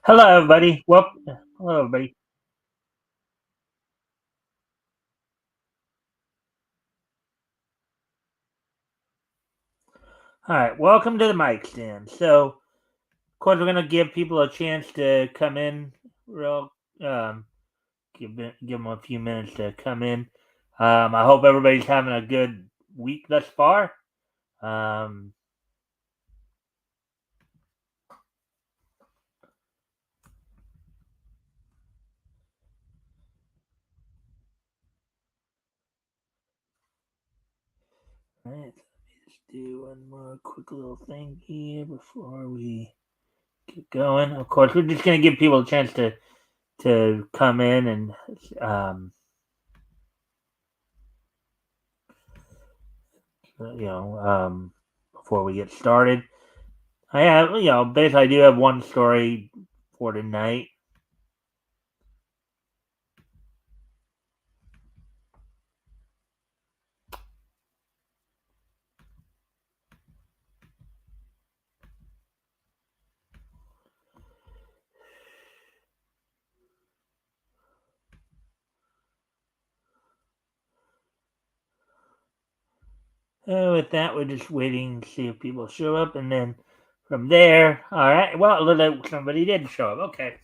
Hello, everybody. Well, hello, everybody. All right, welcome to the Mikestand. So, of course, we're gonna give people a chance to come in. Real, give them a few minutes to come in. I hope everybody's having a good week thus far. Um, all right, let me just do one more quick little thing here before we get going. Of course, we're just gonna give people a chance to come in and um, before we get started. I have, basically, I do have one story for tonight. With that, we're just waiting to see if people show up, and then from there, all right. Well, it looked like somebody did show up. Okay.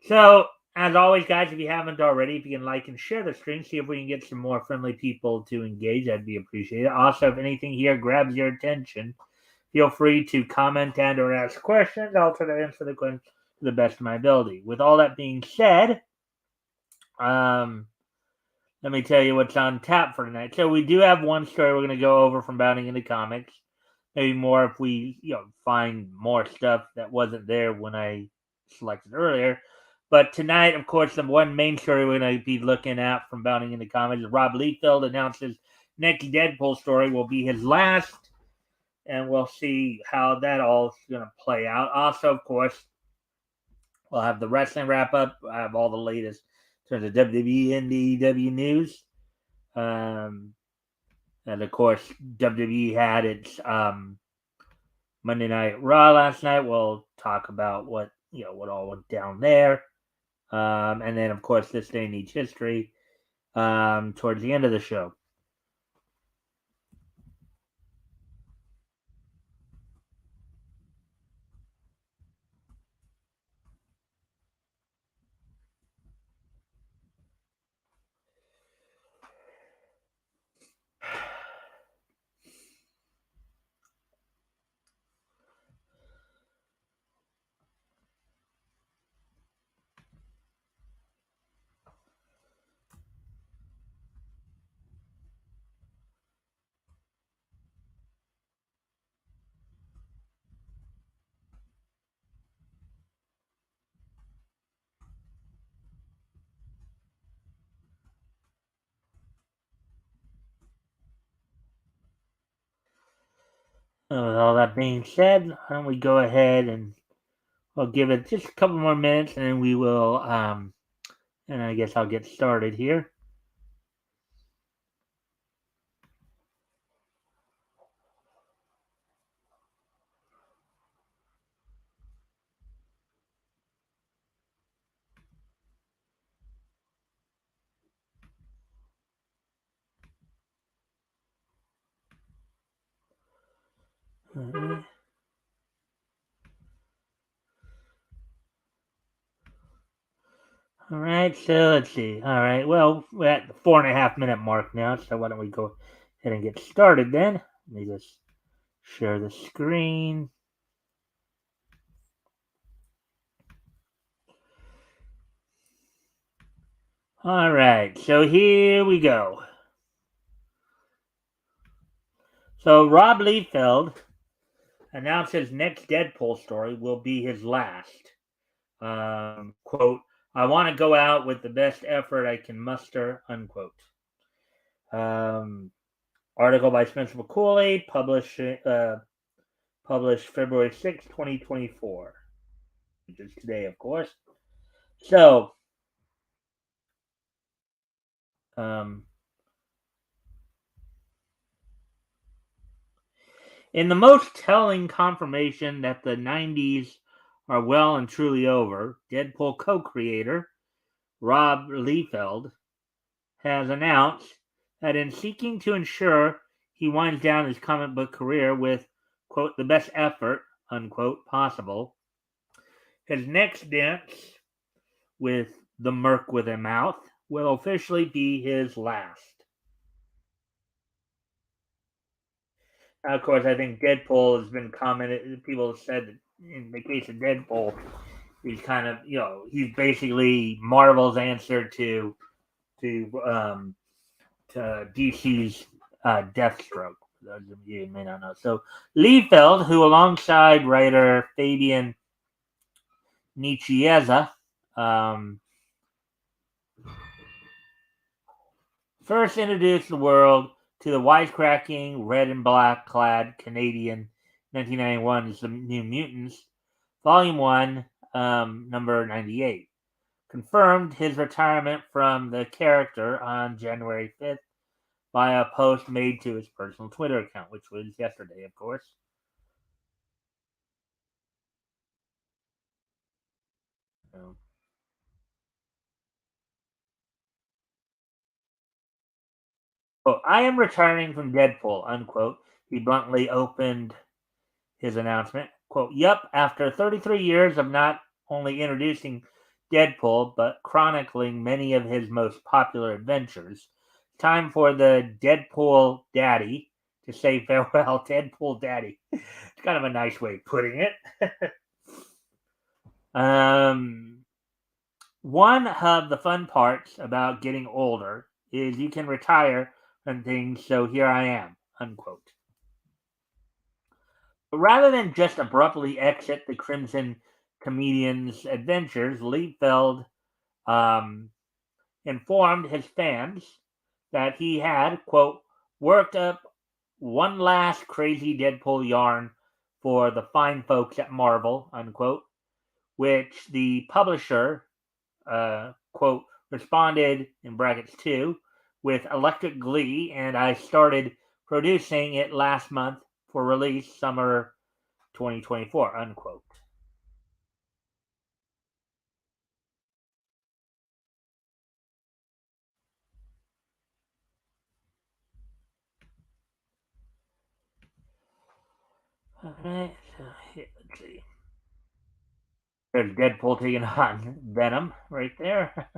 So, as always, guys, if you haven't already, if you can like and share the stream, see if we can get some more friendly people to engage. That'd be appreciated. Also, if anything here grabs your attention, feel free to comment and or ask questions. I'll try to answer the question to the best of my ability. With all that being said, um, let me tell you what's on tap for tonight. So we do have one story we're going to go over from Bounding into Comics. Maybe more if we, find more stuff that wasn't there when I selected earlier. But tonight, of course, the one main story we're going to be looking at from Bounding into Comics is Rob Liefeld announces next Deadpool story will be his last, and we'll see how that all is going to play out. Also, of course, we'll have the wrestling wrap up. I have all the latest in terms of WWE and AEW news. Um, and of course, WWE had its Monday Night Raw last night. We'll talk about what all went down there. And then, of course, this day needs history towards the end of the show. And with all that being said, why don't we go ahead and we'll give it just a couple more minutes, and then we will. And I guess I'll get started here. All right, so let's see. All right, well, we're at the 4.5 minute mark now, so why don't we go ahead and get started then? Let me just share the screen. All right, so here we go. So Rob Liefeld announced his next Deadpool story will be his last. Quote, I want to go out with the best effort I can muster, unquote. Um, Article by Spencer McCauley, published February 6th, 2024, which is today, of course. So, um, in the most telling confirmation that the 90s are well and truly over, Deadpool co creator Rob Liefeld has announced that in seeking to ensure he winds down his comic book career with, quote, the best effort, unquote, possible, his next dance with the Merc with a Mouth will officially be his last. Now, of course, I think Deadpool has been commented. People have said that in the case of Deadpool, he's kind of, he's basically Marvel's answer to um, to DC's Deathstroke. For those of you who may not know. So Liefeld, who alongside writer Fabian Nicieza, um, first introduced the world to the wisecracking, red and black clad Canadian 1991's The New Mutants, Volume 1, number 98. Confirmed his retirement from the character on January 5th by a post made to his personal Twitter account, which was yesterday, of course. So, I am returning from Deadpool, unquote. He bluntly opened his announcement. Quote, Yup, after 33 years of not only introducing Deadpool, but chronicling many of his most popular adventures, time for the Deadpool Daddy to say farewell. Deadpool Daddy. It's kind of a nice way of putting it. um, One of the fun parts about getting older is you can retire from things, so here I am, unquote. But rather than just abruptly exit the Crimson comedian's adventures, Liefeld um, informed his fans that he had, quote, worked up one last crazy Deadpool yarn for the fine folks at Marvel, unquote, which the publisher, quote, responded in brackets too with electric glee, and I started producing it last month for release summer 2024, unquote. All right, so here, let's see. There's Deadpool taking on Venom right there.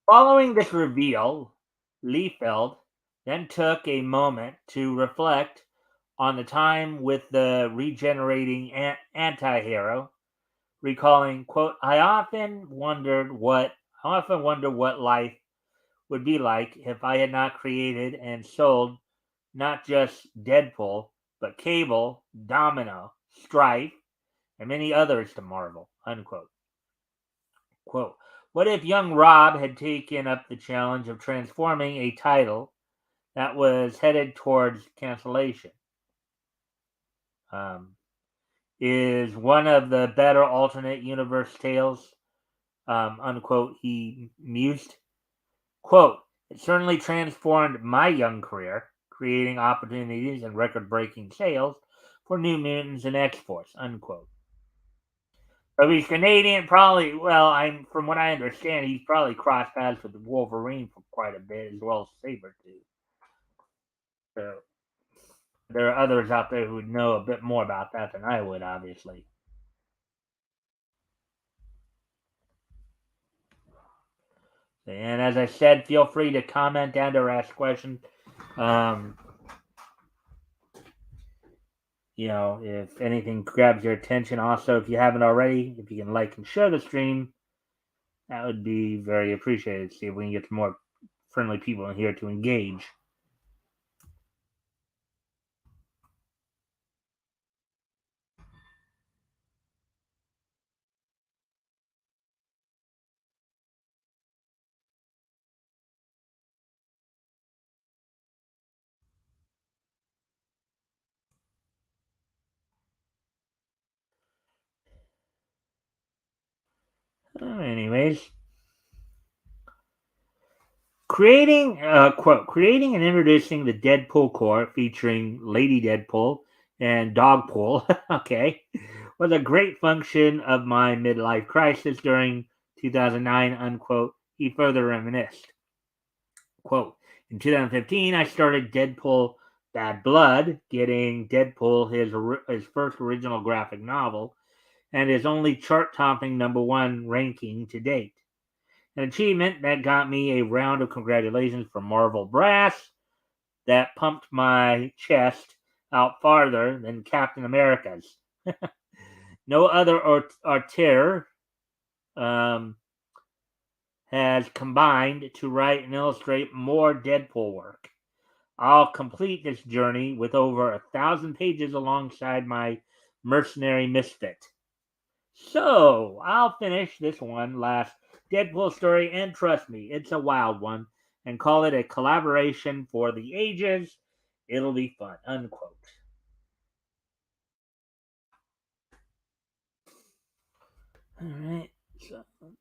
Following this reveal, Liefeld then took a moment to reflect on the time with the regenerating anti-hero, recalling, quote, I often wonder what life would be like if I had not created and sold not just Deadpool, but Cable, Domino, Strife, and many others to Marvel, unquote. Quote, what if young Rob had taken up the challenge of transforming a title that was headed towards cancellation? Um, is one of the better alternate universe tales, unquote, he mused. Quote, it certainly transformed my young career, creating opportunities and record breaking sales for New Mutants and X Force, unquote. So he's Canadian, probably. Well, I'm from what I understand, he's probably crossed paths with Wolverine for quite a bit, as well as Sabretooth. So there are others out there who would know a bit more about that than I would, obviously. And as I said, feel free to comment down or ask questions. Um, if anything grabs your attention. Also, if you haven't already, if you can like and share the stream, that would be very appreciated. See if we can get some more friendly people in here to engage. Anyways, creating and introducing the Deadpool Corps featuring Lady Deadpool and Dogpool, okay, was a great function of my midlife crisis during 2009, unquote. He further reminisced, quote, in 2015, I started Deadpool Bad Blood, getting Deadpool his first original graphic novel and his only chart topping number one ranking to date. An achievement that got me a round of congratulations from Marvel Brass that pumped my chest out farther than Captain America's. No other auteur um, has combined to write and illustrate more Deadpool work. I'll complete this journey with over 1,000 pages alongside my mercenary misfit. So I'll finish this one last Deadpool story, and trust me, it's a wild one, and call it a collaboration for the ages. It'll be fun. Unquote. All right. So let's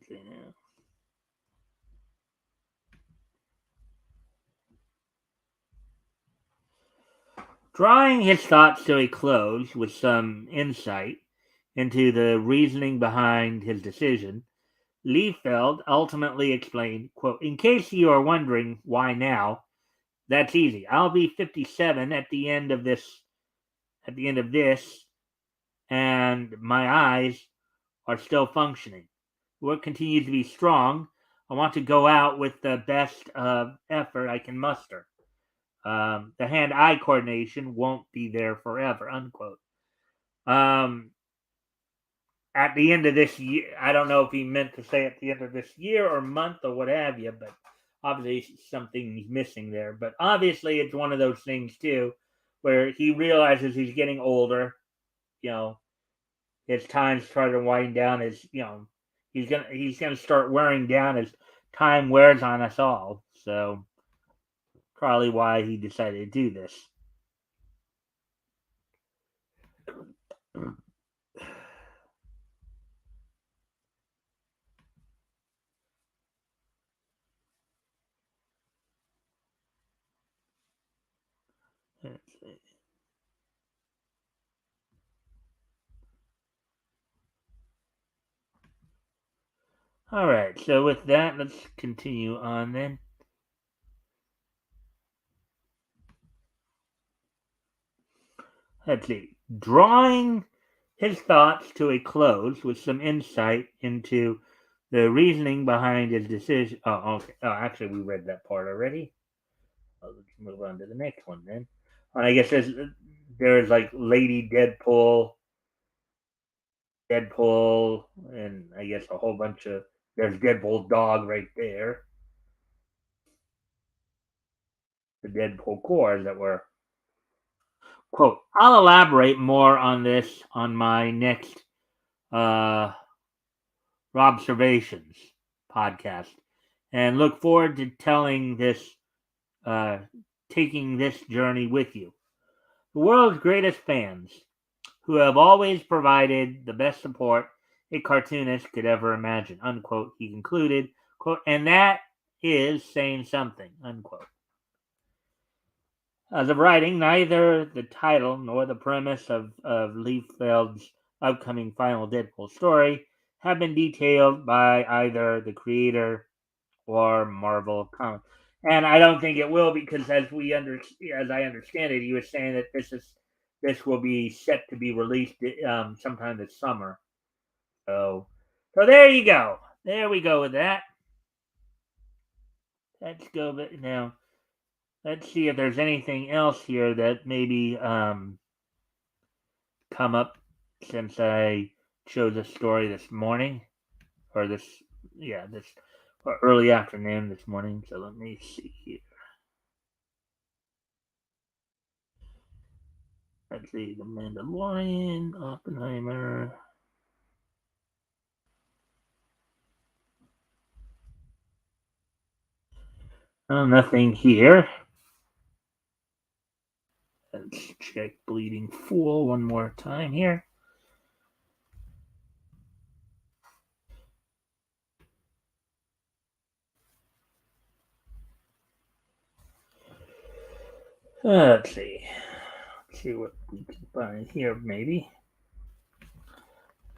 see now. Drawing his thoughts to a close with some insight into the reasoning behind his decision, Liefeld ultimately explained, quote, in case you are wondering why now, that's easy. I'll be 57 at the end of this, and my eyes are still functioning. Work continues to be strong. I want to go out with the best effort I can muster. The hand-eye coordination won't be there forever, unquote. Um, at the end of this year, I don't know if he meant to say at the end of this year or month or what have you, but obviously something's missing there. But obviously, it's one of those things too, where he realizes he's getting older. You know, his time's trying to wind down. He's gonna start wearing down as time wears on us all. So probably why he decided to do this. All right. So with that, let's continue on then. Let's see. Drawing his thoughts to a close with some insight into the reasoning behind his decision. Oh, okay. Oh, actually, we read that part already. Let's move on to the next one then. I guess there's like Lady Deadpool, and I guess a whole bunch of there's Deadpool's dog right there. The Deadpool core, as it were. Quote, I'll elaborate more on this on my next uh, Observations podcast and look forward to uh, taking this journey with you. The world's greatest fans who have always provided the best support a cartoonist could ever imagine, unquote, he concluded, quote, and that is saying something, unquote. As of writing, neither the title nor the premise of Liefeld's upcoming final Deadpool story have been detailed by either the creator or Marvel Comics. And I don't think it will because as I understand it, he was saying that this will be set to be released sometime this summer. So there you go. There we go with that. Let's go now. Let's see if there's anything else here that maybe come up since I chose this story this morning or this early afternoon this morning. So let me see here. Let's see, The Mandalorian, Oppenheimer. Oh, nothing here. Let's check Bleeding Fool one more time here. Let's see. Let's see what we can find here, maybe.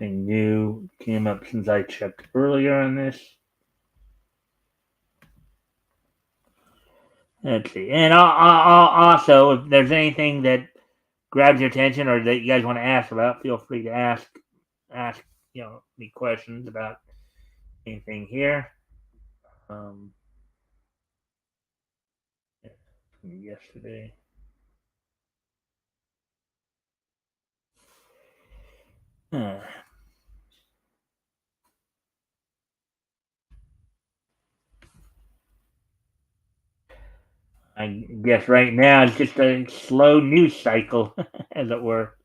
Anything new came up since I checked earlier on this. Let's see. And also, if there's anything that grabs your attention or that you guys want to ask about, feel free to ask me questions about anything here. Um, yesterday. Huh. I guess right now it's just a slow news cycle, as it were.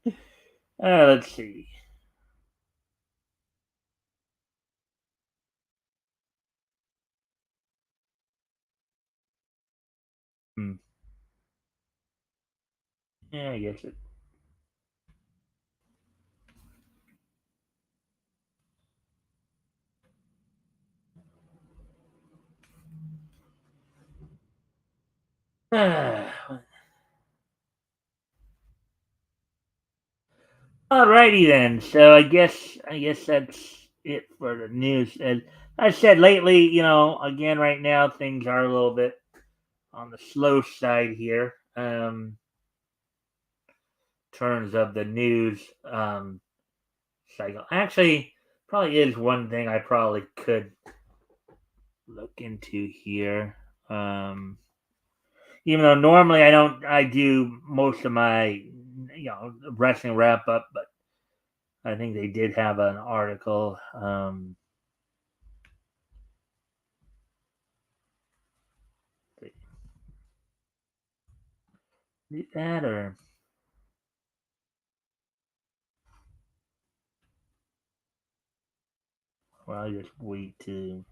Let's see. Hmm. Yeah, I guess it. Alrighty then. So I guess that's it for the news. As I said lately, again right now things are a little bit on the slow side here. In terms of the news cycle. Actually, probably is one thing I probably could look into here. Even though normally I do most of my wrestling wrap up, but I think they did have an article. That or well, I'll just wait to.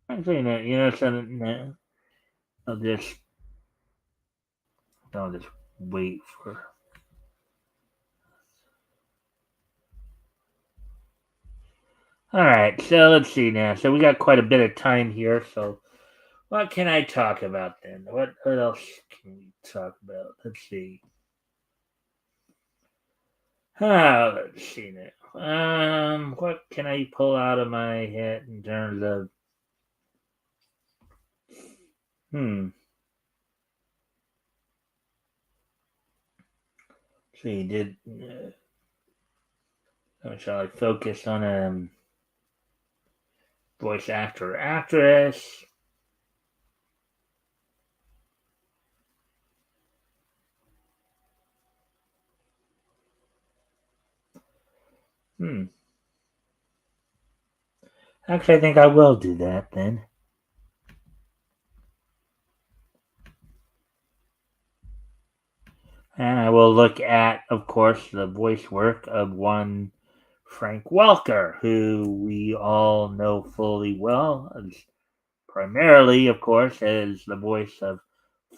Actually, no, so no, I'll just I'll just wait for. All right, so let's see now. So we got quite a bit of time here. So what can I talk about then? What else can we talk about? Let's see. Let's see now. What can I pull out of my hat in terms of hmm? See, did shall I focus on voice actor actress? Hmm. Actually, I think I will do that then. And I will look at, of course, the voice work of one Frank Welker, who we all know fully well, as primarily, of course, as the voice of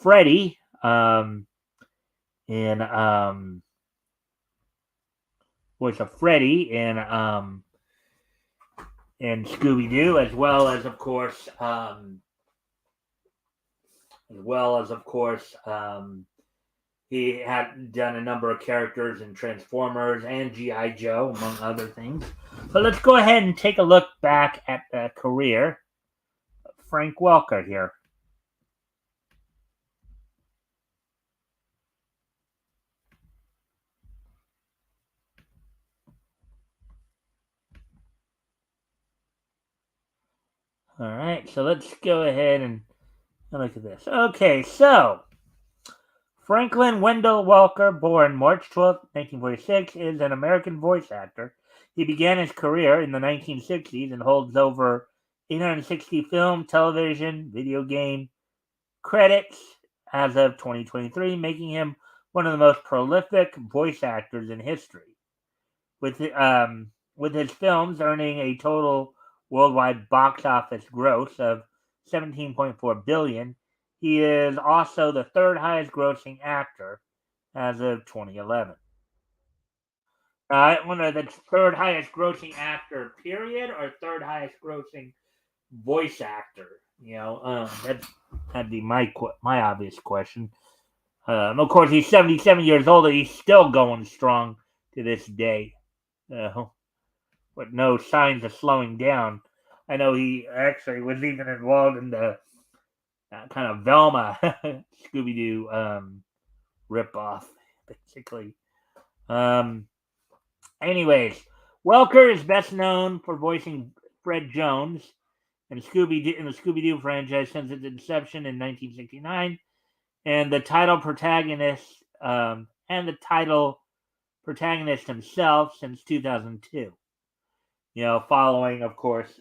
Freddy in voice of Freddy in Scooby Doo, as well as of course he had done a number of characters in Transformers and G.I. Joe, among other things. But let's go ahead and take a look back at the career of Frank Welker here. All right, so let's go ahead and look at this. Okay, so Franklin Wendell Welker, born March 12th, 1946, is an American voice actor. He began his career in the 1960s and holds over 860 film, television, video game credits as of 2023, making him one of the most prolific voice actors in history. With his films earning a total worldwide box office gross of 17.4 billion, he is also the third highest grossing actor as of 2011. One of the third highest grossing actor, period, or third highest grossing voice actor. That'd be my obvious question. Of course, he's 77 years old and he's still going strong to this day, with no signs of slowing down. I know he actually was even involved in the kind of Velma Scooby Doo ripoff, basically. Anyways, Welker is best known for voicing Fred Jones in the Scooby Doo franchise since its inception in 1969, and the title protagonist himself since 2002. Following, of course,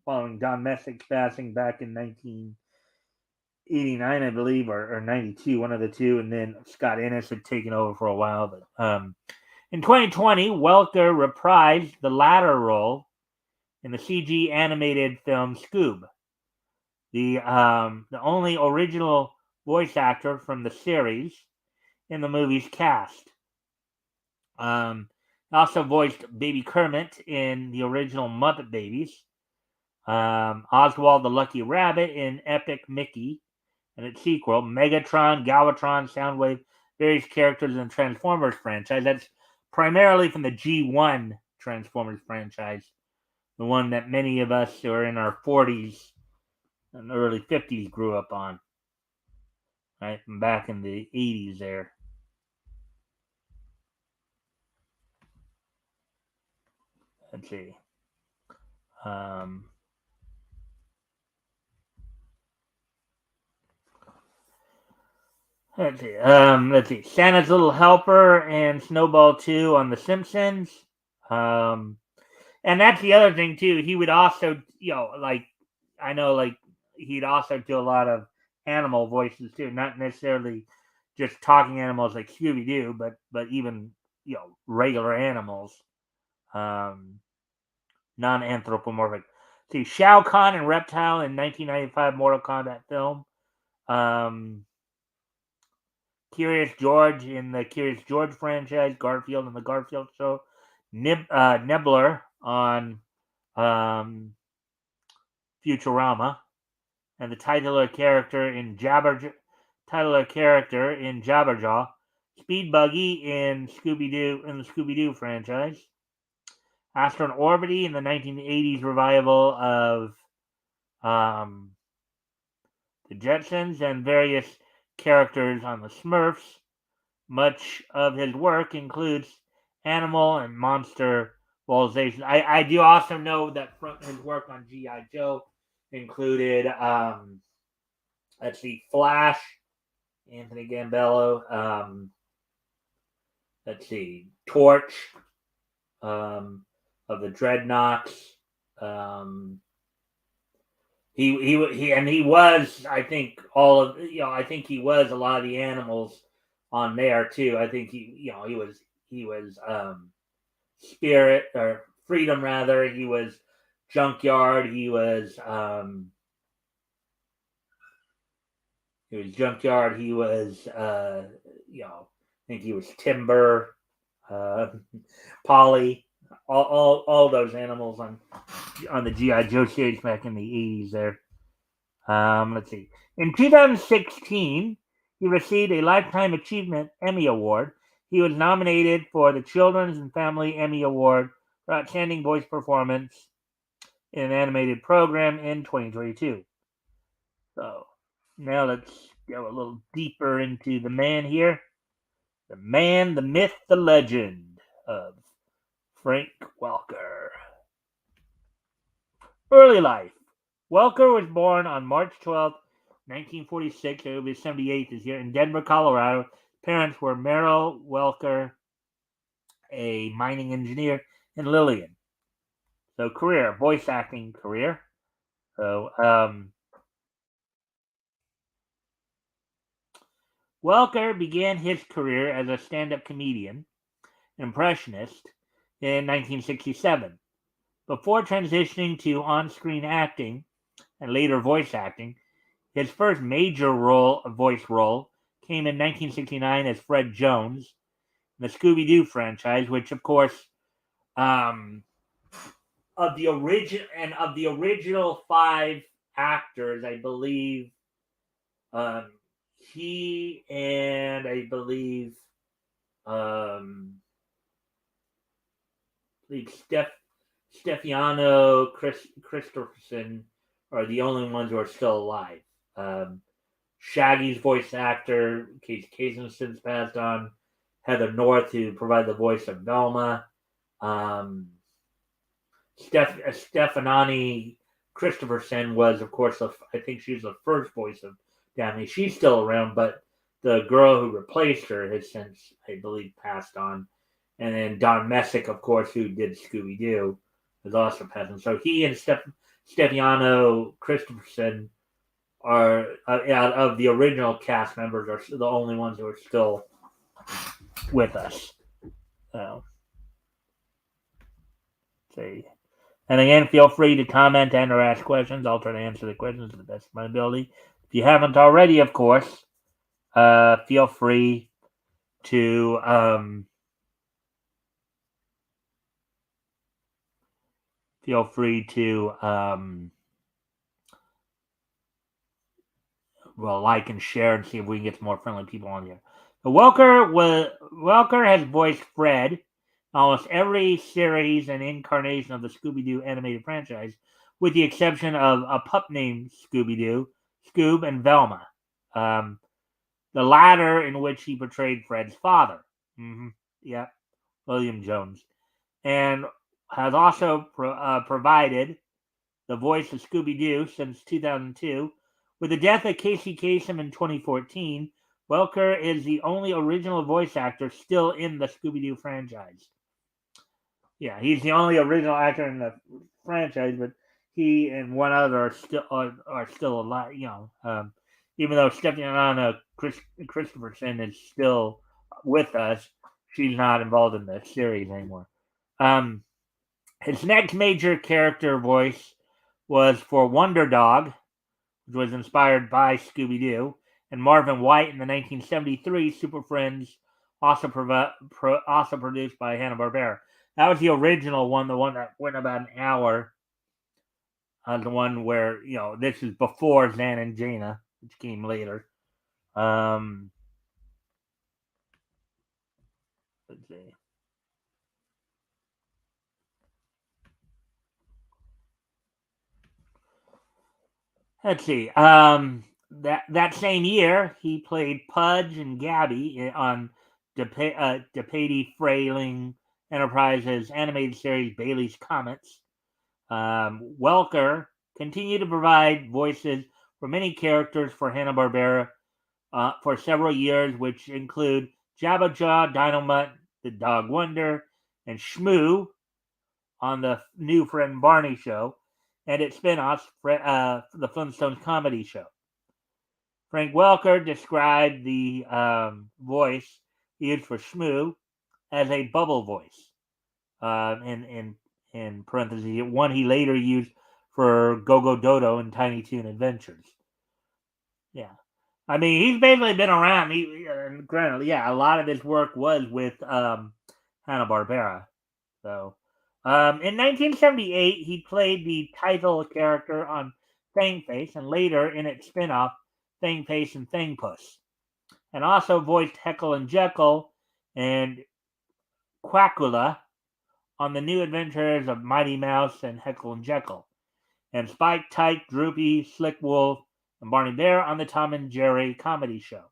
following Don Messick's passing back in 1989, I believe, or 92, one of the two, and then Scott Innes had taken over for a while. But in 2020, Welker reprised the latter role in the CG animated film Scoob, the only original voice actor from the series in the movie's cast. Also voiced Baby Kermit in the original Muppet Babies, Oswald the Lucky Rabbit in Epic Mickey and its sequel, Megatron, Galvatron, Soundwave, various characters in the Transformers franchise. That's primarily from the G1 Transformers franchise, the one that many of us who are in our 40s and early 50s grew up on, right? From back in the 80s there. Let's see. Let's see. Santa's Little Helper and Snowball 2 on The Simpsons. And that's the other thing too. He would also, he'd also do a lot of animal voices too, not necessarily just talking animals like Scooby Doo, but even regular animals, non-anthropomorphic. See, Shao Kahn and Reptile in 1995 Mortal Kombat film. Curious George in the Curious George franchise, Garfield in the Garfield Show, Nibbler on Futurama, and the titular character in Jabberjaw, Speed Buggy in the Scooby Doo franchise, Astron Orbity in the 1980s revival of the Jetsons, and various characters on the Smurfs. Much of his work includes animal and monster vocalization. I do also know that from his work on G.I. Joe included, Flash, Anthony Gambello, Torch, of the Dreadnoughts. He was, I think, he was a lot of the animals on there too. I think he was Spirit or Freedom rather. He was Junkyard. He was Junkyard. He was I think he was Timber, Polly. All those animals on the G.I. Joe series back in the 80s there. Let's see. In 2016, he received a Lifetime Achievement Emmy Award. He was nominated for the Children's and Family Emmy Award for Outstanding Voice Performance in an Animated Program in 2022. So, now let's go a little deeper into the man here. The man, the myth, the legend of Frank Welker. Early life. Welker was born on March 12, 1946, so he'll be 78 this year, in Denver, Colorado. His parents were Merrill Welker, a mining engineer, and Lillian. So voice acting career. So, Welker began his career as a stand-up comedian, impressionist, in 1967. Before transitioning to on-screen acting and later voice acting, his first major voice role came in 1969 as Fred Jones the Scooby-Doo franchise, which of course, of the original 5 actors, I believe, he and I believe, Stefano Christopherson are the only ones who are still alive. Shaggy's voice actor, Casey Kasem, since passed on. Heather North, who provided the voice of Velma. Stephanie Christopherson was, of course, I think she was the first voice of Daphne. She's still around, but the girl who replaced her has since, I believe, passed on. And then Don Messick, of course, who did Scooby-Doo, has also passed on. So he and Stefano Christopherson are, out of the original cast members, are the only ones who are still with us. So, see. And again, feel free to comment and or ask questions. I'll try to answer the questions to the best of my ability. If you haven't already, of course, feel free to like and share and see if we can get some more friendly people on here. So Welker has voiced Fred in almost every series and incarnation of the Scooby-Doo animated franchise, with the exception of a pup named Scooby-Doo, Scoob, and Velma. The latter in which he portrayed Fred's father. Yeah, William Jones. And has also provided the voice of Scooby-Doo since 2002. With the death of Casey Kasem in 2014, Welker is the only original voice actor still in the Scooby-Doo franchise. Yeah, he's the only original actor in the franchise, but he and one other are still alive. Even though Stefano Christopherson is still with us, she's not involved in the series anymore. His next major character voice was for Wonder Dog, which was inspired by Scooby-Doo, and Marvin White in the 1973 Super Friends, also produced by Hanna-Barbera. That was the original one, the one that went about an hour. The one where, this is before Zan and Jaina, which came later. Let's see. Let's see. That same year, he played Pudge and Gabby on DePatie Frayling Enterprises animated series Bailey's Comets. Welker continued to provide voices for many characters for Hanna-Barbera for several years, which include Jabberjaw, Dynomutt, the Dog Wonder, and Shmoo on the new Fred and Barney show, and its spin-offs, the Flintstones comedy show. Frank Welker described the voice he used for Shmoo as a bubble voice, in parentheses, one he later used for Go-Go Dodo and Tiny Toon Adventures. Yeah. I mean, he's basically been around. Granted, a lot of his work was with Hanna-Barbera. So, in 1978, he played the title character on Thingface, and later in its spin-off, Thingface and Thingpuss, and also voiced Heckle and Jekyll and Quackula on the New Adventures of Mighty Mouse and Heckle and Jekyll, and Spike, Tyke, Droopy, Slick Wolf, and Barney Bear on the Tom and Jerry comedy show.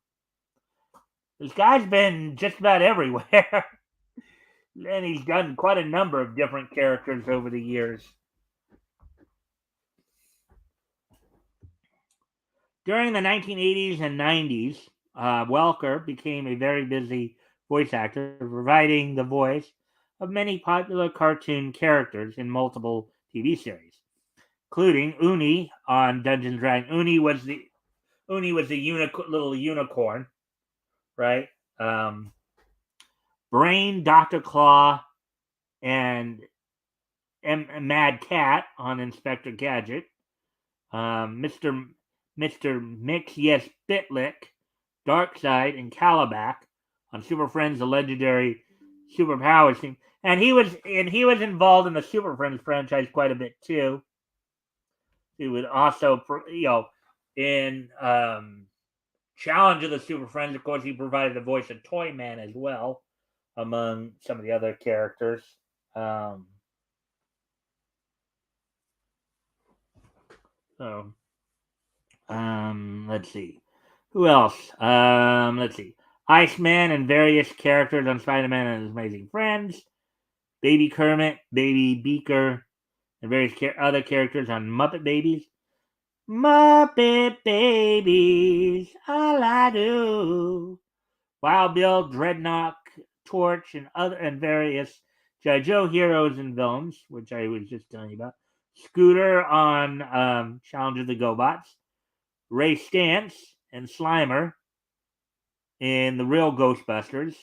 This guy's been just about everywhere. And he's done quite a number of different characters over the years. During the 1980s and 90s, Welker became a very busy voice actor, providing the voice of many popular cartoon characters in multiple TV series, including Uni on Dungeons & Dragons. Uni was the little unicorn, right? Brain, Dr. Claw, and Mad Cat on Inspector Gadget. Mr. Mix, yes, Bitlick, Darkseid, and Calabac on Super Friends, the legendary Superpowers team, and he was involved in the Super Friends franchise quite a bit too. He would also, in Challenge of the Super Friends, of course, he provided the voice of Toy Man as well, among some of the other characters. So, let's see. Who else? Let's see. Iceman and various characters on Spider-Man and His Amazing Friends. Baby Kermit, Baby Beaker, and various other characters on Muppet Babies. Muppet Babies, all I do. Wild Bill, Dreadnought, Torch, and various G.I. Joe heroes and villains, which I was just telling you about. Scooter on Challenge of the GoBots. Ray Stantz and Slimer in the real Ghostbusters.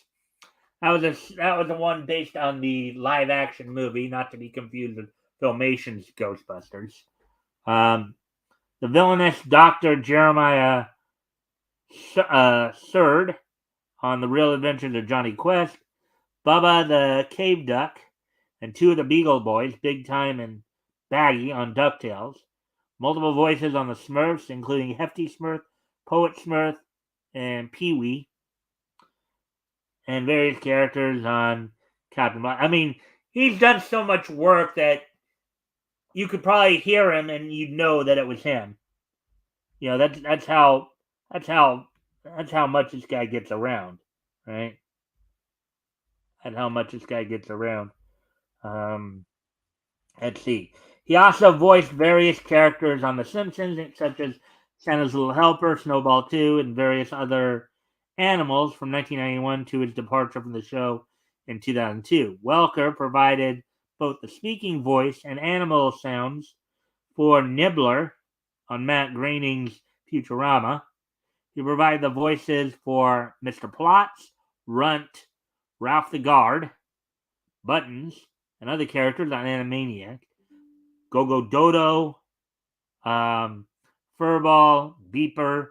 That was the one based on the live action movie, not to be confused with Filmation's Ghostbusters. The villainous Dr. Jeremiah Surd on The Real Adventures of Johnny Quest. Bubba the Cave Duck and two of the Beagle Boys, Big Time and Baggy, on DuckTales. Multiple voices on the Smurfs, including Hefty Smurf, Poet Smurf, and Pee Wee, and various characters on Captain Marvel. I mean, he's done so much work that you could probably hear him and you'd know that it was him. You know, that's how much this guy gets around, right? And how much this guy gets around. Let's see. He also voiced various characters on The Simpsons, such as Santa's Little Helper, Snowball 2, and various other animals from 1991 to his departure from the show in 2002. Welker provided both the speaking voice and animal sounds for Nibbler on Matt Groening's Futurama. He provided the voices for Mr. Plotz, Runt, Ralph the Guard, Buttons, and other characters on Animaniac. Go-Go Dodo, Furball, Beeper,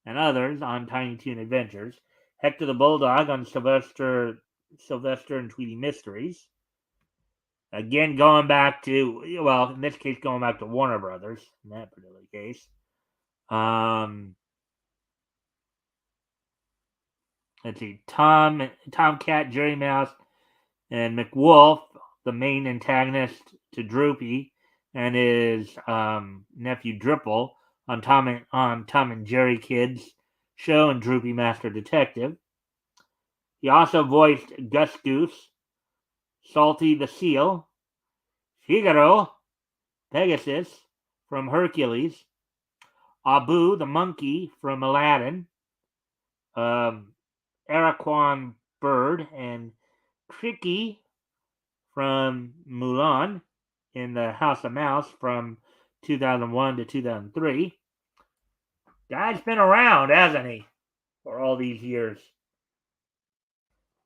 and others on Tiny Toon Adventures. Hector the Bulldog on Sylvester and Tweety Mysteries. Again, going back to, well, in this case, going back to Warner Brothers, in that particular case. Let's see, Tomcat, Jerry Mouse, and McWolf, the main antagonist to Droopy, and his nephew Dripple on Tom and Jerry Kids show and Droopy Master Detective. He also voiced Gus Goose, Salty the Seal, Figaro, Pegasus from Hercules, Abu the Monkey from Aladdin, Araquan Bird, and Tricky from Mulan in the House of Mouse from 2001 to 2003. Guy's been around, hasn't he, for all these years?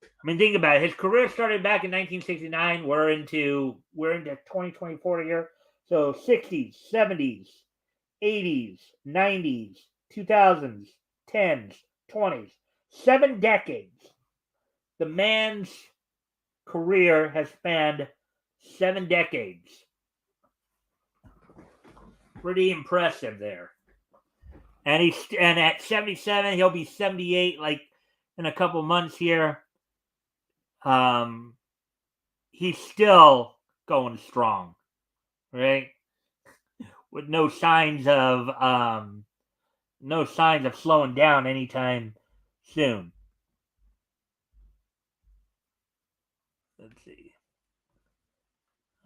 I mean, think about it. His career started back in 1969. We're into 2024 here. So 60s, 70s, 80s, 90s, 2000s, 10s, 20s. 7 decades. The man's career has spanned 7 decades. Pretty impressive there. And at 77, he'll be 78 like in a couple months here. He's still going strong, right? With no signs of slowing down anytime soon. Let's see.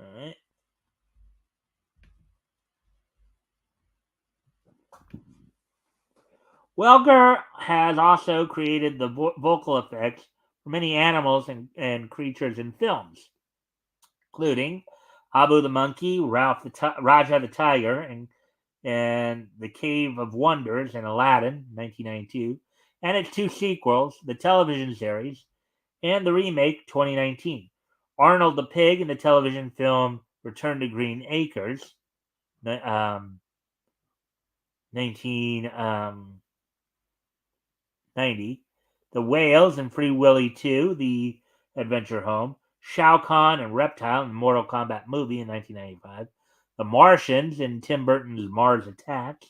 All right. Welker has also created the vocal effects for many animals and creatures in films, including Abu the Monkey, Raja the Tiger, and The Cave of Wonders in Aladdin, 1992, and its 2 sequels, the television series, and the remake, 2019. Arnold the Pig in the television film Return to Green Acres, 1990. The Whales in Free Willy 2, The Adventure Home, Shao Kahn and Reptile in the Mortal Kombat movie in 1995, The Martians in Tim Burton's Mars Attacks,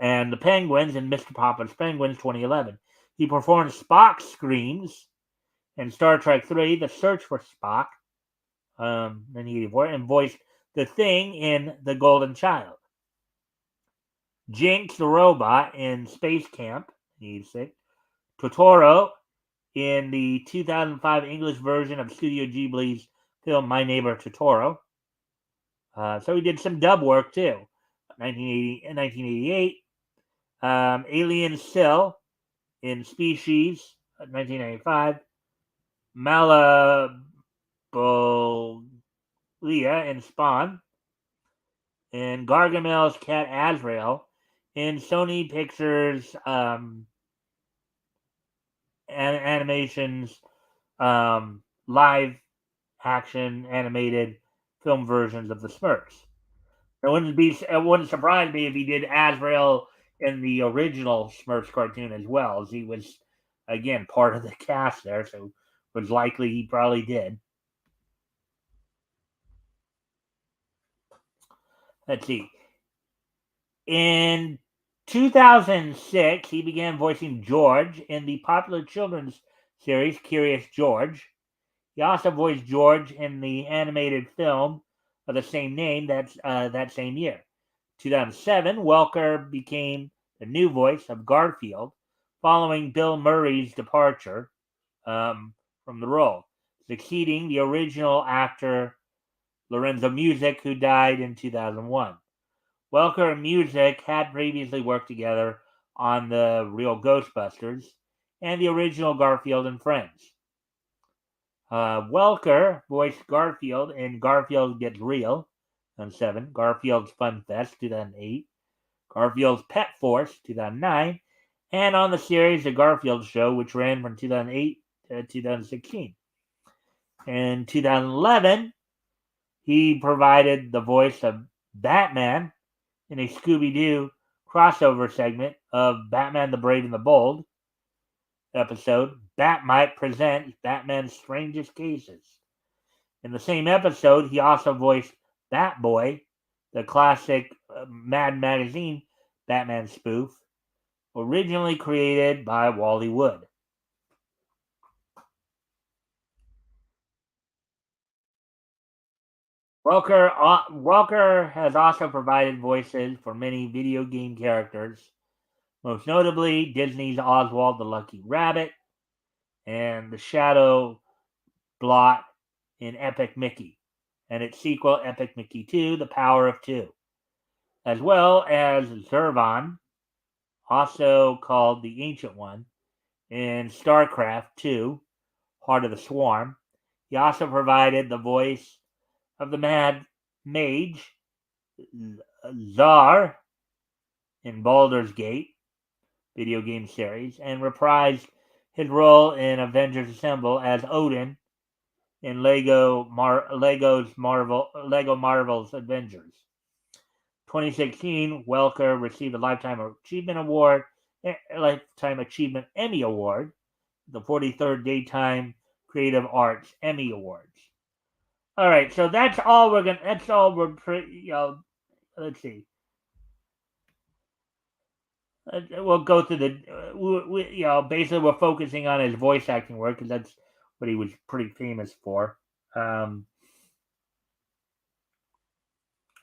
and the Penguins in Mr. Popper's Penguins 2011. He performed Spock's screams in Star Trek 3, The Search for Spock, 1984, and voiced the Thing in The Golden Child. Jinx the Robot in Space Camp, 1986. Totoro in the 2005 English version of Studio Ghibli's film My Neighbor Totoro. So he did some dub work too. 1988. Alien Cell in Species, 1995. Malabolia in Spawn. And Gargamel's cat Azrael in Sony Pictures animations live action animated film versions of the Smurfs. It wouldn't surprise me if he did Azrael in the original Smurfs cartoon as well, as he was again part of the cast there, so it was likely he probably did. Let's see. In 2006, he began voicing George in the popular children's series Curious George. He also voiced George in the animated film of the same name that same year. 2007, Welker became the new voice of Garfield following Bill Murray's departure from the role, succeeding the original actor Lorenzo Music, who died in 2001. Welker and Music had previously worked together on the Real Ghostbusters and the original Garfield and Friends. Welker voiced Garfield in Garfield Gets Real, 2007, Garfield's Fun Fest, 2008, Garfield's Pet Force, 2009, and on the series The Garfield Show, which ran from 2008 to 2016. In 2011, he provided the voice of Batman in a Scooby-Doo crossover segment of Batman the Brave and the Bold episode, Batmite Presents Batman's Strangest Cases. In the same episode, he also voiced Batboy, the classic Mad Magazine Batman spoof, originally created by Wally Wood. Welker has also provided voices for many video game characters, most notably Disney's Oswald the Lucky Rabbit and the Shadow Blot in Epic Mickey, and its sequel, Epic Mickey 2, The Power of Two, as well as Zurvan, also called the Ancient One, in StarCraft 2, Heart of the Swarm. He also provided the voice of the Mad Mage, Czar, in Baldur's Gate video game series, and reprised his role in Avengers Assemble as Odin in Lego Marvel's Avengers. 2016, Welker received a Lifetime Achievement Emmy Award, the 43rd Daytime Creative Arts Emmy Awards. All right, so that's all let's see. We'll go through basically we're focusing on his voice acting work because that's what he was pretty famous for. We'll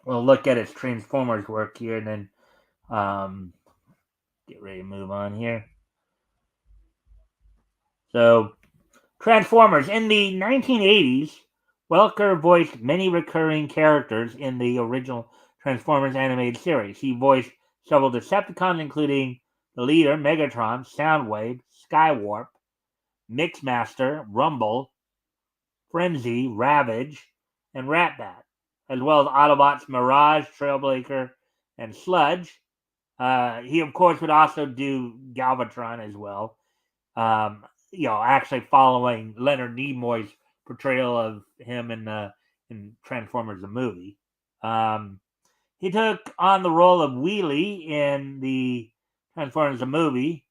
look at his Transformers work here and then get ready to move on here. So, Transformers. In the 1980s, Welker voiced many recurring characters in the original Transformers animated series. He voiced several Decepticons, including the leader, Megatron, Soundwave, Skywarp, Mixmaster, Rumble, Frenzy, Ravage, and Ratbat, as well as Autobots Mirage, Trailbreaker, and Sludge. He, of course, would also do Galvatron as well. Actually following Leonard Nimoy's portrayal of him in Transformers the movie. He took on the role of Wheelie in the Transformers the movie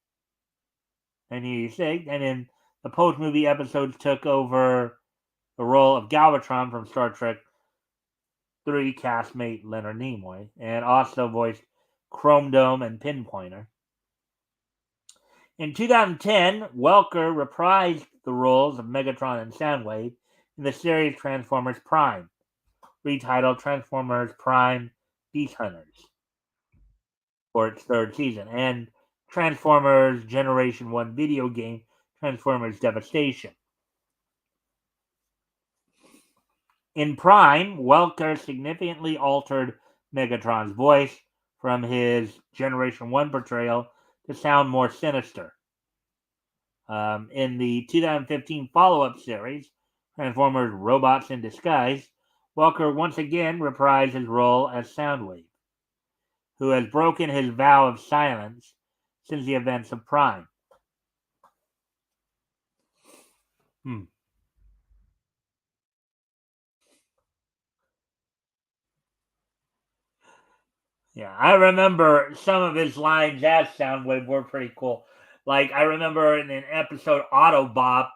1986, and in the post-movie episodes took over the role of Galvatron from Star Trek 3 castmate Leonard Nimoy, and also voiced Chrome Dome and Pinpointer. In 2010, Welker reprised the roles of Megatron and Soundwave in the series Transformers Prime, retitled Transformers Prime Beast Hunters, for its third season, and Transformers Generation 1 video game Transformers Devastation. In Prime, Welker significantly altered Megatron's voice from his Generation 1 portrayal to sound more sinister. In the 2015 follow-up series, Transformers Robots in Disguise, Welker once again reprised his role as Soundwave, who has broken his vow of silence since the events of Prime. Yeah, I remember some of his lines as Soundwave were pretty cool. Like I remember in an episode Autobot,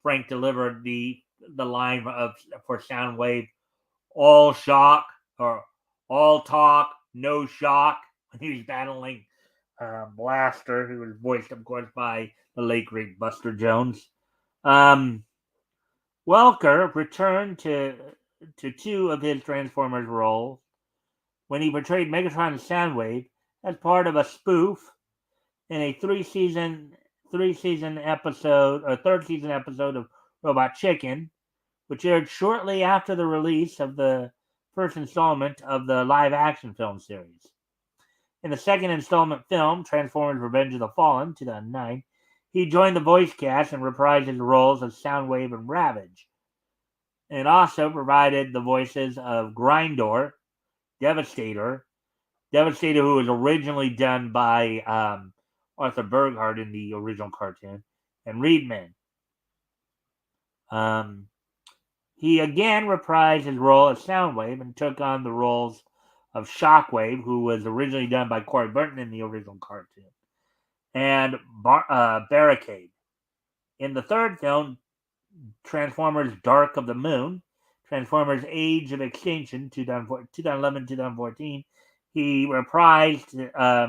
Frank delivered the line for Soundwave, all shock or all talk, no shock, when he was battling Blaster, who was voiced, of course, by the late great Buster Jones. Welker returned to two of his Transformers roles when he portrayed Megatron and Soundwave as part of a spoof in a third season episode of Robot Chicken, which aired shortly after the release of the first installment of the live action film series. In the second installment film, Transformers Revenge of the Fallen, 2009, he joined the voice cast and reprised his roles of Soundwave and Ravage, and also provided the voices of Grindor, Devastator, who was originally done by Arthur Burghardt in the original cartoon, and Reedman. He again reprised his role as Soundwave and took on the roles of Shockwave, who was originally done by Corey Burton in the original cartoon, and Barricade. In the third film, Transformers Dark of the Moon, Transformers Age of Extinction, 2011-2014, he reprised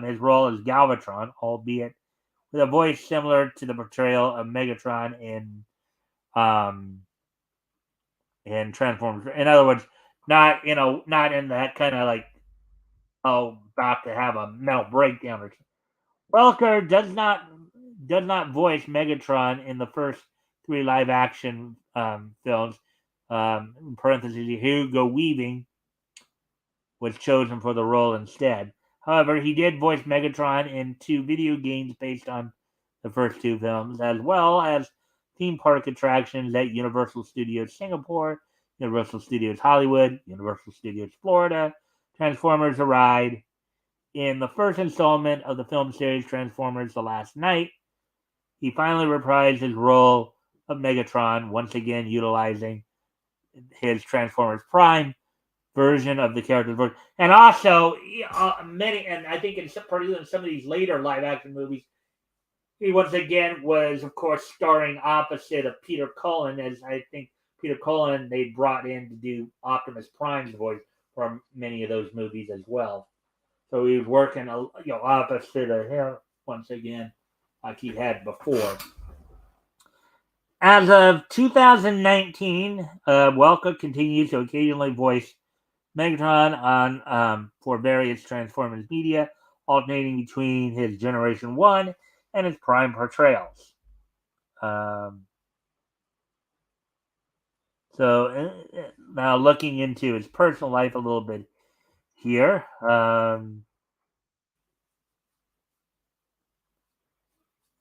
his role as Galvatron, albeit with a voice similar to the portrayal of Megatron in Transformers. In other words, not in that kind of like, about to have a mental breakdown. Or Welker does not voice Megatron in the first three live action films. In parentheses, Hugo Weaving was chosen for the role instead. However, he did voice Megatron in two video games based on the first two films, as well as theme park attractions at Universal Studios Singapore, Universal Studios Hollywood, Universal Studios Florida, Transformers: A Ride. In the first installment of the film series Transformers: The Last Knight, he finally reprised his role of Megatron, once again utilizing his Transformers Prime version of the character's voice. And also, and I think in some of these later live action movies, he once again was, of course, starring opposite of Peter Cullen, as I think Peter Cullen they brought in to do Optimus Prime's voice for many of those movies as well. So he was working, opposite of him once again, like he had before. As of 2019, Welker continues to occasionally voice Megatron on for various Transformers media, alternating between his Generation 1 and his Prime portrayals. So now looking into his personal life a little bit here.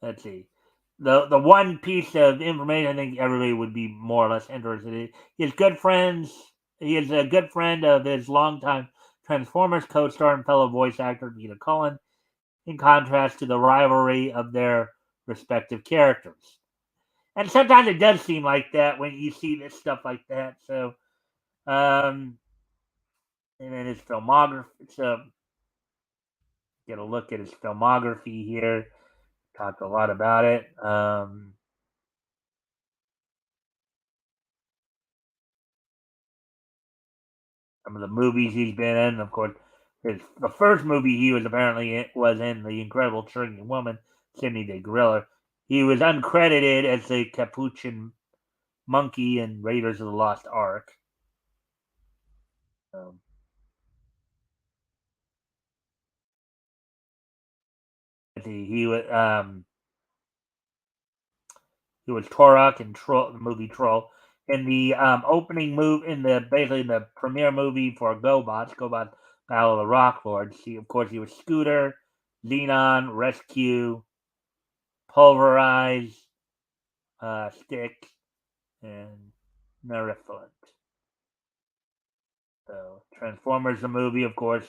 Let's see. The one piece of information I think everybody would be more or less interested in. He is a good friend of his longtime Transformers co-star and fellow voice actor Peter Cullen, in contrast to the rivalry of their respective characters. And sometimes it does seem like that when you see this stuff like that. So, and then his filmography. So, get a look at his filmography here. Talked a lot about it. Some of the movies he's been in, of course, the first movie he was apparently was in, The Incredible Shrinking Woman, Sidney the Gorilla. He was uncredited as the Capuchin Monkey in Raiders of the Lost Ark. Um, he was Turok in Troll, the movie Troll. In the opening move, in the basically the premiere movie for GoBots, Battle of the Rock Lords. He was Scooter, Xenon, Rescue, Pulverize, Stick, and Nerifluent. So Transformers the movie, of course.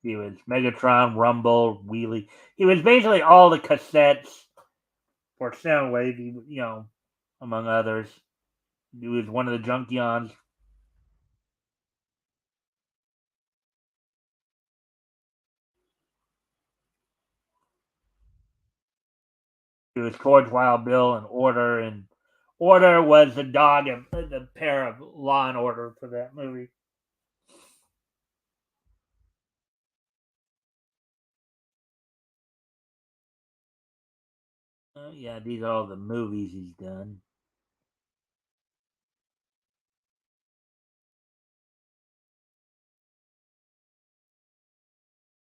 He was Megatron, Rumble, Wheelie. He was basically all the cassettes for Soundwave, among others. He was one of the Junkions. He was George Wild Bill and Order was the dog and the pair of Law and Order for that movie. Yeah, these are all the movies he's done.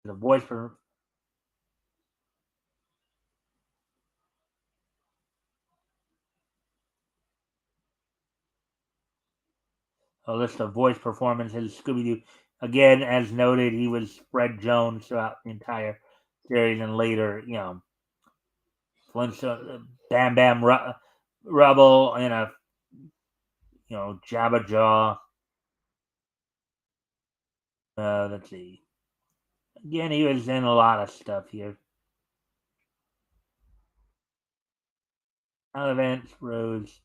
The voice for a list of voice performances. Scooby Doo, again, as noted, he was Fred Jones throughout the entire series, and later, Bam Bam Rubble, and a Jabba Jaw. Let's see. Again, he was in a lot of stuff here. Events, Rose.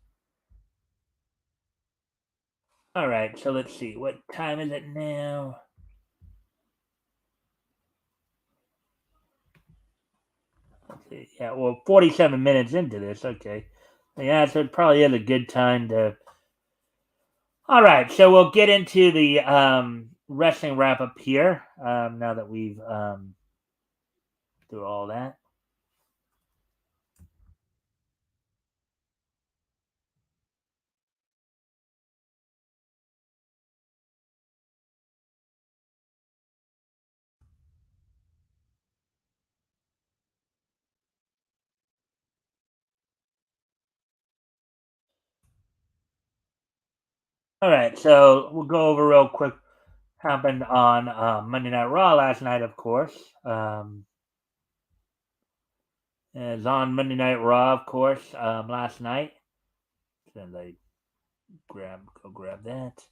All right, so let's see. What time is it now? Let's see. Yeah, well, 47 minutes into this. Okay. Yeah, so it probably is a good time to. All right, so we'll get into the wrestling wrap up here. Now that we've through all that. All right, so we'll go over real quick. Happened on Monday Night Raw last night, of course. Is on Monday Night Raw, of course, last night. Then they go grab that.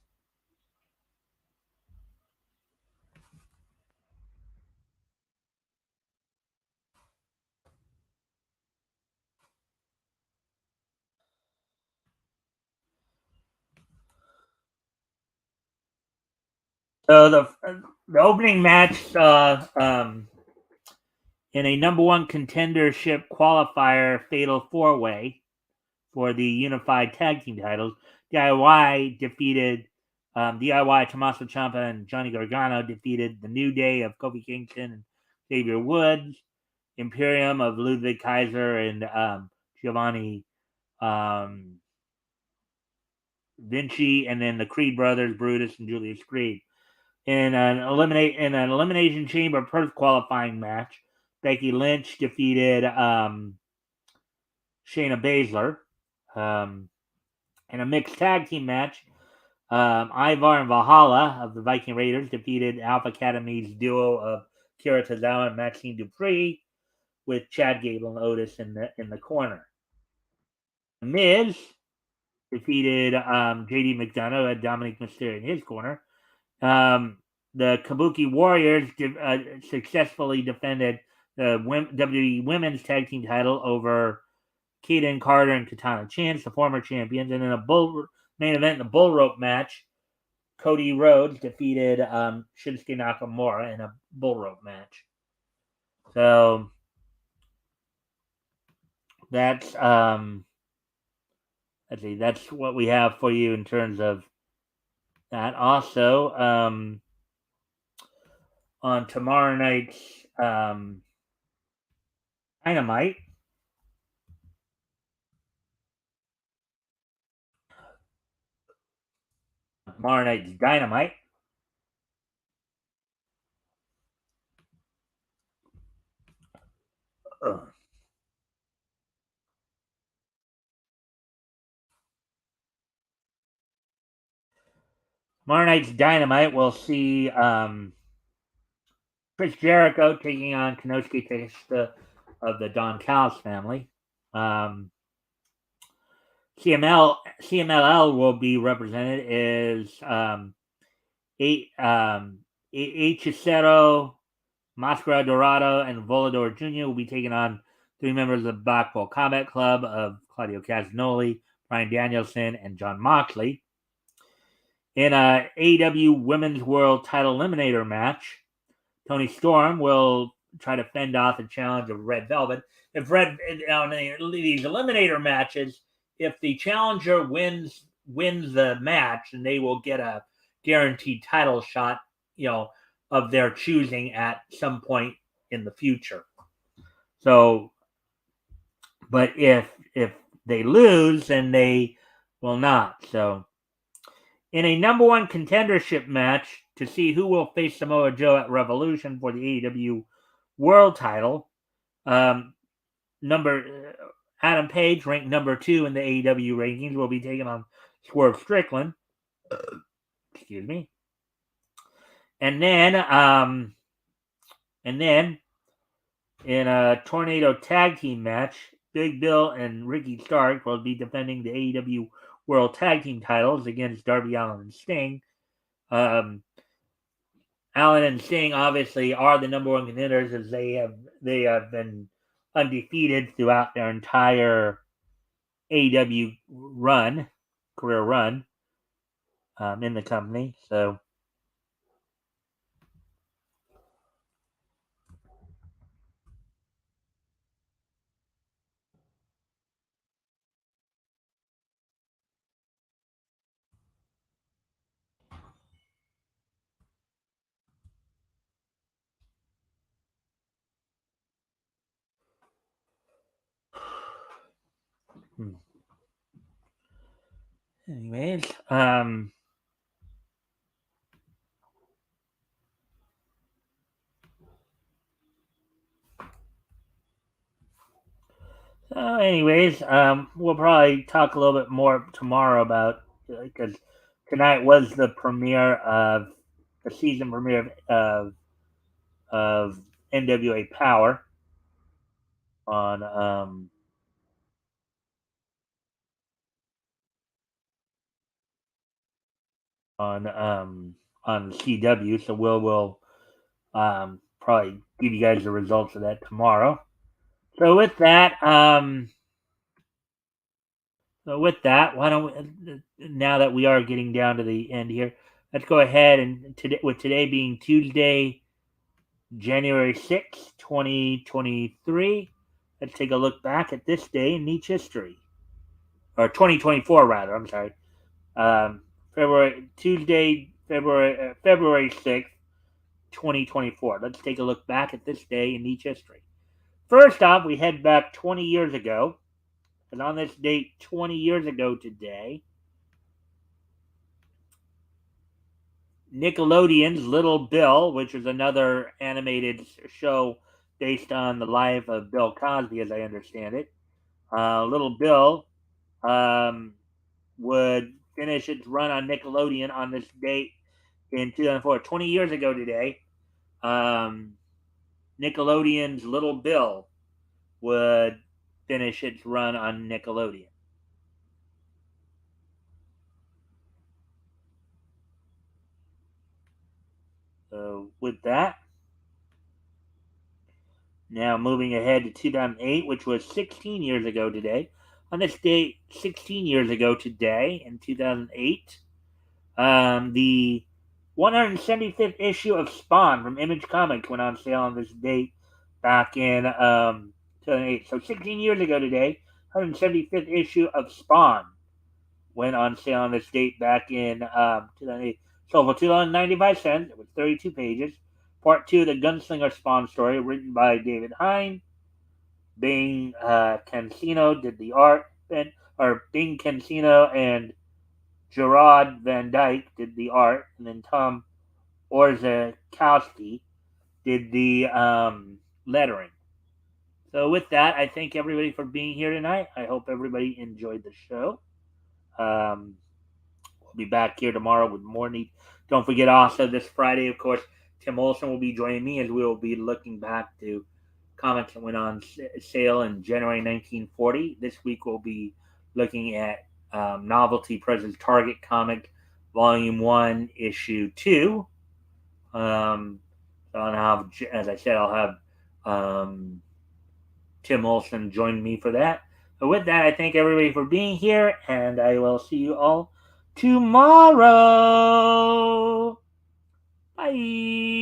So the opening match saw in a number one contendership qualifier fatal four way for the unified tag team titles. DIY Tommaso Ciampa and Johnny Gargano defeated the New Day of Kofi Kingston and Xavier Woods, Imperium of Ludwig Kaiser and Giovanni um, Vinci, and then the Creed brothers, Brutus and Julius Creed. In an elimination chamber Perth qualifying match, Becky Lynch defeated Shayna Baszler. In a mixed tag team match, Ivar and Valhalla of the Viking Raiders defeated Alpha Academy's duo of Kira Tozawa and Maxine Dupree, with Chad Gable and Otis in the corner. Miz defeated JD McDonough at Dominic Mysterio in his corner. The Kabuki Warriors successfully defended the WWE Women's Tag Team title over Kaden Carter and Katana Chance, the former champions. And in a main event, in the bull rope match, Cody Rhodes defeated Shinsuke Nakamura in a bull rope match. So that's let's see, that's what we have for you in terms of that. Also, on tomorrow night's Dynamite, tomorrow night's Dynamite. Ugh. Tomorrow night's Dynamite, we'll see Chris Jericho taking on Konosuke Takeshita of the Don Callis family. Um, CMLL will be represented as eight Hechicero, Mascara Dorado, and Volador Jr. will be taking on three members of the Blackpool Combat Club of Claudio Castagnoli, Brian Danielson, and John Moxley. In a AEW Women's World Title Eliminator match, Tony Storm will try to fend off the challenge of Red Velvet. If on these eliminator matches, if the challenger wins the match, then they will get a guaranteed title shot, of their choosing at some point in the future. So, but if they lose, then they will not. So, in a number one contendership match to see who will face Samoa Joe at Revolution for the AEW World Title, Adam Page, ranked number 2 in the AEW rankings, will be taking on Swerve Strickland. Excuse me. And then in a tornado tag team match, Big Bill and Ricky Stark will be defending the AEW World Tag Team titles against Darby Allin and Sting. Allen and Sting obviously are the number one contenders, as they have been undefeated throughout their entire AEW career run in the company. So, anyways, we'll probably talk a little bit more tomorrow about, because tonight was the season premiere of NWA Power on on um, on CW. So we'll probably give you guys the results of that tomorrow. So with that, why don't we, now that we are getting down to the end here, let's go ahead and today being Tuesday, January 6th, 2023. Let's take a look back at this day in Nietzsche history, or 2024 rather. I'm sorry. February 6th, 2024. Let's take a look back at this day in Nietzsche history. First off, we head back 20 years ago, and on this date 20 years ago today, Nickelodeon's Little Bill, which is another animated show based on the life of Bill Cosby, as I understand it. Little Bill would finish its run on Nickelodeon on this date in 2004. 20 years ago today, Nickelodeon's Little Bill would finish its run on Nickelodeon. So with that, now moving ahead to 2008, which was 16 years ago today. On this date, 16 years ago today, in 2008, the 175th issue of Spawn from Image Comics went on sale on this date back in 2008. So 16 years ago today, 175th issue of Spawn went on sale on this date back in 2008. Sold for $2.95. It was 32 pages. Part 2 of the Gunslinger Spawn story, written by David Hine. Bing Cancino did the art. Bing Cancino and Gerard Van Dyke did the art. And then Tom Orzechowski did the lettering. So with that, I thank everybody for being here tonight. I hope everybody enjoyed the show. We'll be back here tomorrow with more neat. Don't forget also this Friday, of course, Tim Olson will be joining me as we will be looking back to comics that went on sale in January 1940. This week we'll be looking at Novelty Presents Target Comic Volume 1, Issue 2. So I'll have, as I said, I'll have Tim Olson join me for that. So with that, I thank everybody for being here, and I will see you all tomorrow. Bye.